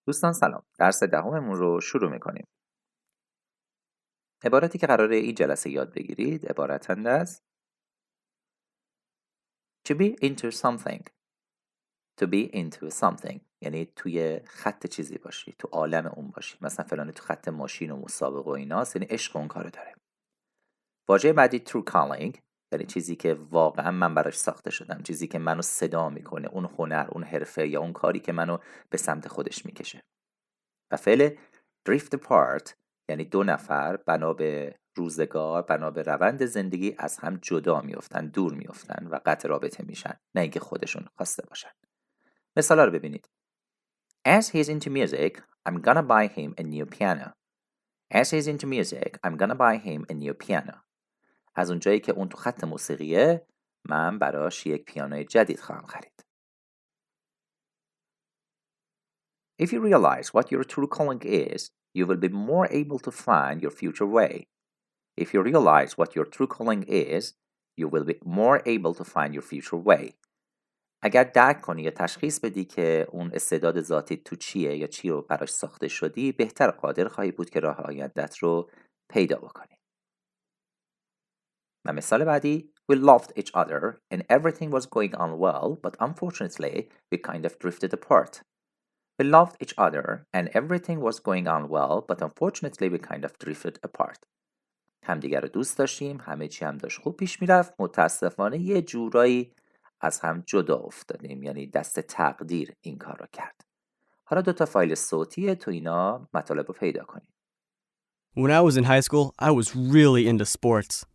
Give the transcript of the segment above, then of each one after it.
دوستان سلام. درس دهممون رو شروع میکنیم. عبارتی که قراره این جلسه یاد بگیرید عبارتند از to be into something. to be into something یعنی توی خط چیزی باشی، تو عالم اون باشی. مثلا فلانی تو خط ماشین و مسابقه و ایناست، یعنی عشق اون کارو داره. واژه بعدی true calling یعنی چیزی که واقعا من براش ساخته شدم، چیزی که منو صدا میکنه، اون هنر، اون حرفه یا اون کاری که منو به سمت خودش میکشه. و فعل drift apart یعنی دو نفر بنا به روزگار، بنا به روند زندگی از هم جدا میافتن، دور میافتن و قطع رابطه میشن، نه اینکه خودشون خواسته باشن. مثالا رو ببینید. As he's into music, I'm gonna buy him a new piano. As he's into music, I'm gonna buy him a new piano. از اونجایی که اون تو خط موسیقیه، من براش یک پیانوی جدید خواهم خرید. If you realize what your true calling is, you will be more able to find your future way. If you realize what your true calling is, you will be more able to find your future way. اگر درک کنی یا تشخیص بدی که اون استعداد ذاتی تو چیه یا چی رو براش ساخته شدی، بهتر قادر خواهی بود که راه آیندت رو پیدا بکنی. و مثال بعدی We loved each other and everything was going on well, but unfortunately we kind of drifted apart. We loved each other and everything was going on well, but unfortunately we kind of drifted apart. همدیگر رو دوست داشتیم، همه چی هم داشت خوب پیش میرفت، متاسفانه یه جورایی از هم جدا افتادیم، یعنی دست تقدیر این کار رو کرد. حالا 2 فایل صوتیه، تو اینا مطالب رو پیدا کنیم. When I was in high school, I was really into sports.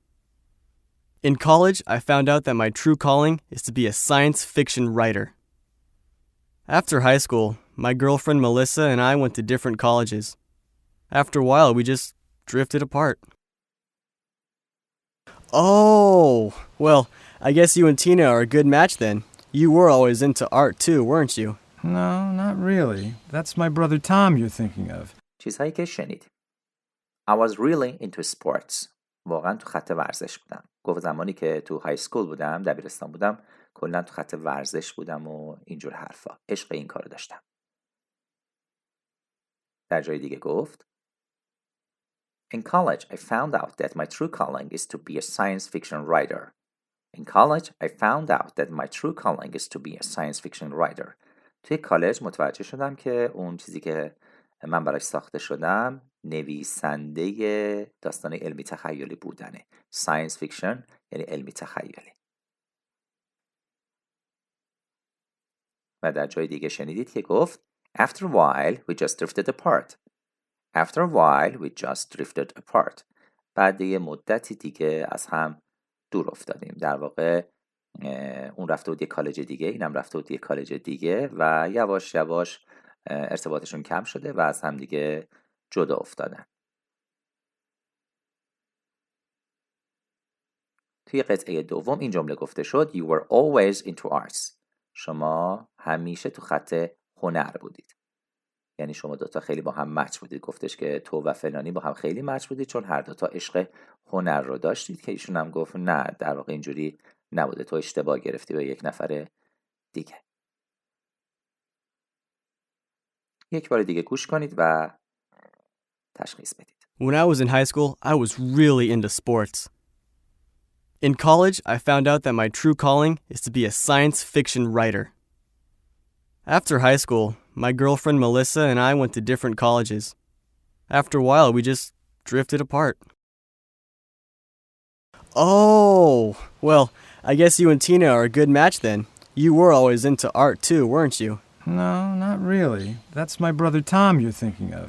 In college, I found out that my true calling is to be a science fiction writer. After high school, my girlfriend Melissa and I went to different colleges. After a while, we just drifted apart. Oh, well, I guess you and Tina are a good match then. You were always into art too, weren't you? No, not really. That's my brother Tom you're thinking of. چیزهایی که شنید. I was really into sports. واقعا تو خط ورزش بودم. گفت زمانی که تو های سکول بودم، دبیرستان بودم، کلا تو خط ورزش بودم و اینجور حرفا. عشق این کارو داشتم. در جای دیگه گفت In college, I found out that my true calling is to be a science fiction writer. In college, I found out that my true calling is to be a science fiction writer. توی کالج متوجه شدم که اون چیزی که من براش ساخته شدم نویسنده داستان علمی تخیلی بودنه. Science fiction یعنی علمی تخیلی. و در جای دیگه شنیدید که گفت After a while, we just drifted apart. After a while, we just drifted apart. بعد یه مدتی دیگه از هم دور افتادیم. در واقع اون رفته بود یه کالج دیگه، اینم رفته بود یه کالج دیگه و یواش یواش ارتباطشون کم شده و از هم دیگه جدا افتادن. توی قطعه دوم این جمله گفته شد You were always into arts. شما همیشه تو خط هنر بودید. یعنی شما دوتا خیلی با هم مچ بودید. گفتش که تو و فلانی با هم خیلی مچ بودید چون هر دوتا عشق هنر رو داشتید، که ایشون هم گفت نه، در واقع اینجوری نبوده، تو اشتباه گرفتی به یک نفر دیگه. یک بار دیگه گوش کنید و تشخیص بدید. When I was in high school, I was really into sports. In college, I found out that my true calling is to be a science fiction writer. After high school, my girlfriend Melissa and I went to different colleges. After a while, we just drifted apart. Oh, well, I guess you and Tina are a good match then. You were always into art too, weren't you? No, not really. That's my brother Tom you're thinking of.